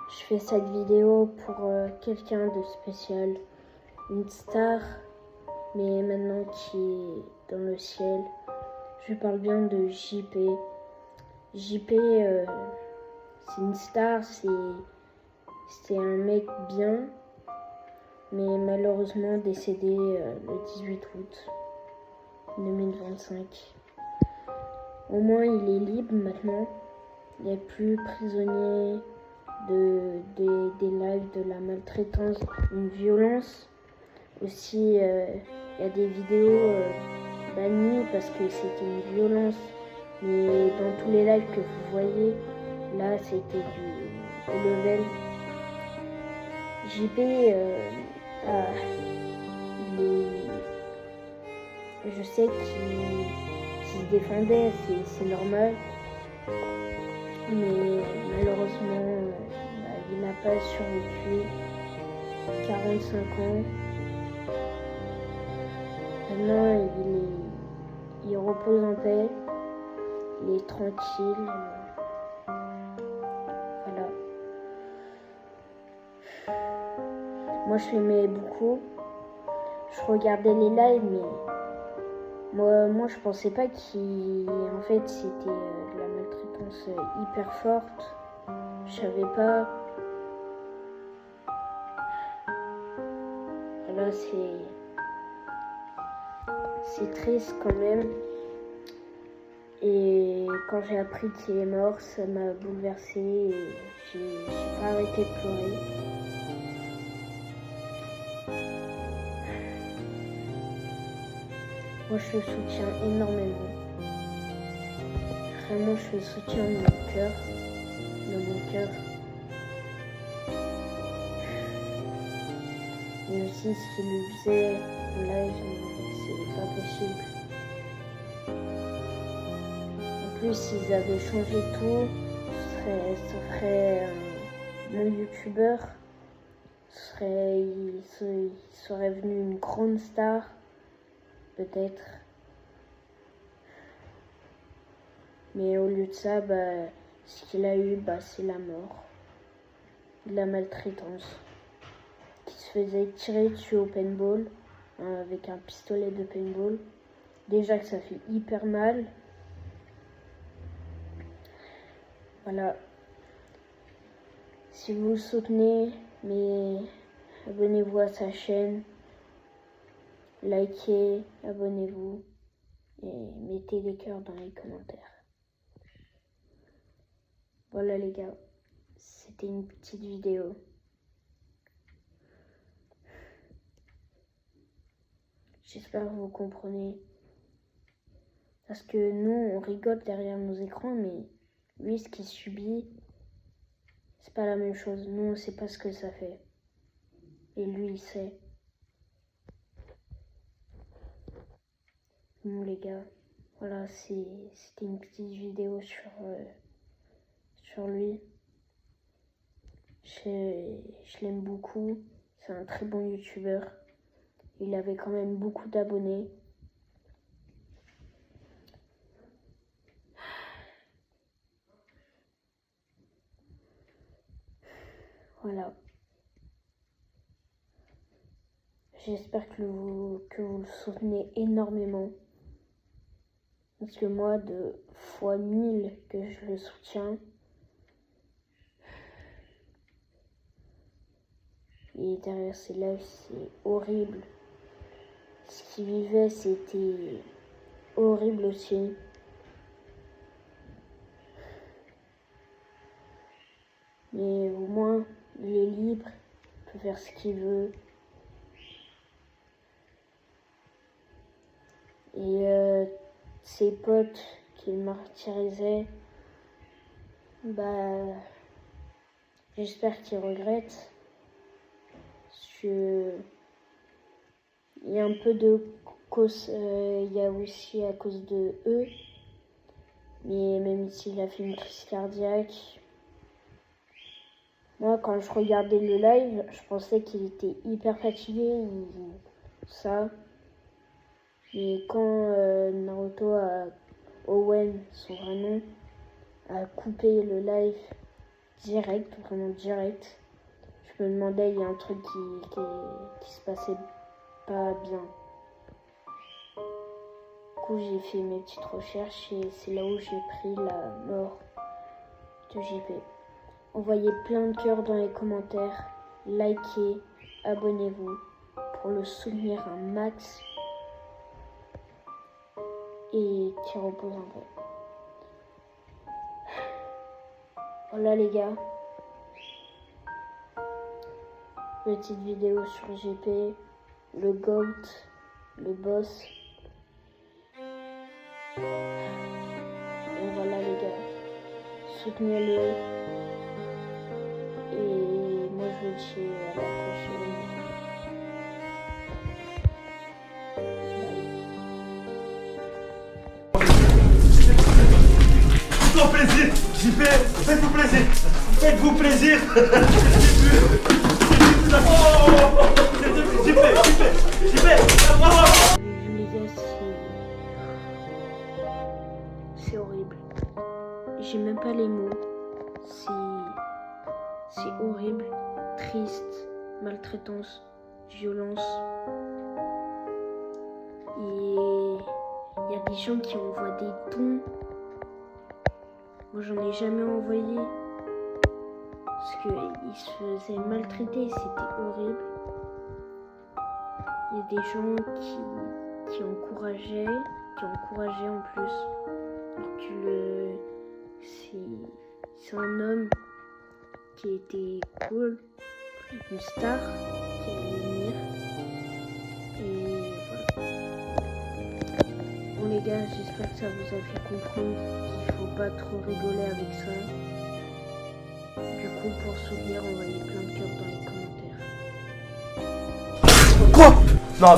Je fais cette vidéo pour quelqu'un de spécial, une star, mais maintenant qui est dans le ciel. Je parle bien de JP. JP, c'est une star, c'est un mec bien, mais malheureusement décédé le 18 août 2025. Au moins il est libre maintenant, il n'est plus prisonnier des lives, de la maltraitance, une violence. Aussi, il y a des vidéos bannies parce que c'était une violence. Mais dans tous les lives que vous voyez, là c'était du haut level. JP, je sais qu'il se défendait, c'est normal. Mais malheureusement, il n'a pas survécu. 45 ans. Maintenant, il repose en paix. Il est tranquille. Voilà. Moi, je l'aimais beaucoup. Je regardais les lives, mais moi je pensais pas qu'en fait, c'était de la maltraitance hyper forte. Je savais pas. Voilà, c'est triste quand même. Et quand j'ai appris qu'il est mort, ça m'a bouleversée et j'ai pas arrêté de pleurer. Moi, je le soutiens énormément. Vraiment, je le soutiens de mon cœur. Et aussi, ce qu'il lui faisait en live, c'est pas possible. En plus, s'ils avaient changé tout, ça ferait un bon youtubeur. Il serait venu une grande star, peut-être. Mais au lieu de ça, ce qu'il a eu, c'est la mort. De la maltraitance. Qui se faisait tirer dessus au paintball, avec un pistolet de paintball. Déjà que ça fait hyper mal. Voilà. Si vous le soutenez, mais abonnez-vous à sa chaîne. Likez, abonnez-vous. Et mettez des cœurs dans les commentaires. Voilà les gars. C'était une petite vidéo. J'espère que vous comprenez. Parce que nous, on rigole derrière nos écrans, mais lui, ce qu'il subit, c'est pas la même chose. Nous, on sait pas ce que ça fait. Et lui, il sait. Bon, les gars, voilà, c'était une petite vidéo sur lui. Je l'aime beaucoup. C'est un très bon youtubeur. Il avait quand même beaucoup d'abonnés. Voilà. J'espère que vous le soutenez énormément. Parce que moi, de fois 1000 que je le soutiens. Et derrière ces lives, c'est horrible. Ce qu'il vivait, c'était horrible aussi. Mais au moins, il est libre, il peut faire ce qu'il veut. Et ses potes qu'il martyrisait, j'espère qu'ils regrettent. Parce que il y a un peu de cause, il y a aussi à cause de eux. Mais même s'il a fait une crise cardiaque, moi quand je regardais le live, je pensais qu'il était hyper fatigué, tout ça. Et quand Naruto, Owen, son vrai nom, a coupé le live direct, vraiment direct. Je me demandais, il y a un truc qui se passait pas bien. Du coup, j'ai fait mes petites recherches et c'est là où j'ai pris la mort de JP. Envoyez plein de cœurs dans les commentaires, likez, abonnez-vous pour le soutenir un max et qu'il repose en paix. Voilà les gars, petite vidéo sur JP, le GOAT, le boss. Et voilà les gars, soutenez-le et moi je vous dis à la prochaine. Faites-vous plaisir, JP, faites-vous plaisir, faites-vous plaisir. Les gars, c'est horrible. J'ai même pas les mots. C'est horrible, triste, maltraitance, violence. Et il y a des gens qui envoient des dons. Moi, j'en ai jamais envoyé. Parce qu'ils se faisaient maltraiter, c'était horrible. Il y a des gens qui encourageaient en plus. Alors que c'est un homme qui était cool, une star qui allait venir. Et voilà. Bon les gars, j'espère que ça vous a fait comprendre qu'il faut pas trop rigoler avec ça. Du coup, pour soutenir, envoyez plein de cœurs dans les commentaires. Quoi? Non.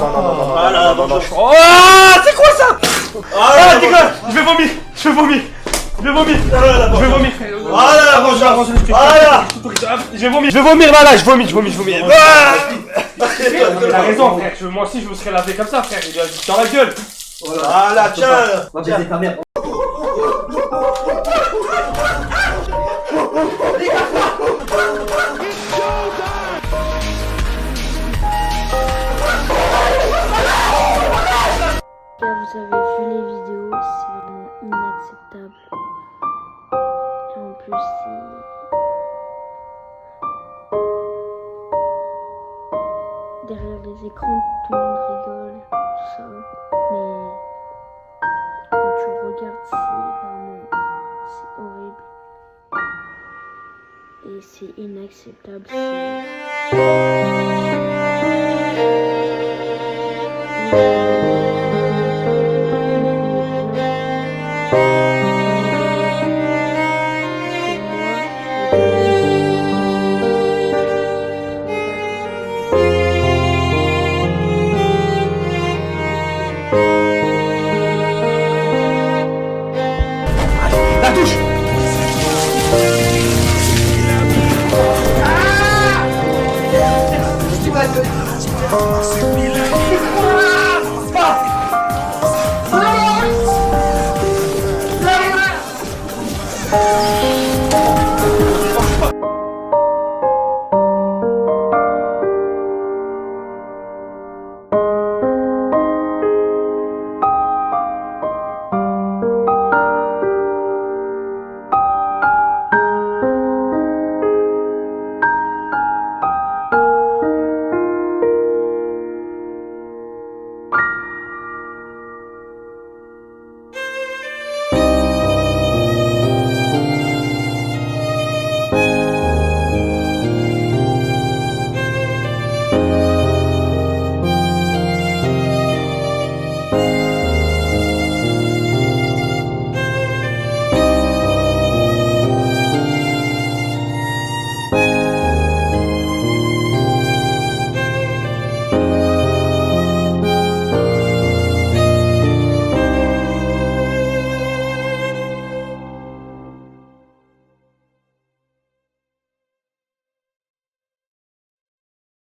Oh, c'est quoi ça? Ah, dégueule! Je vais vomir. Je vais vomir. Là, je vomis. Ah, il a raison, frère. Moi aussi, je me serais lavé comme ça, frère. Il a dit dans la gueule. Voilà, tiens. Va baiser ta mère. Là, vous avez vu les vidéos, c'est vraiment inacceptable. Et en plus, derrière les écrans, tout le monde rigole, tout ça. Mais quand tu regardes, c'est horrible. Et c'est inacceptable. La touche. Ah!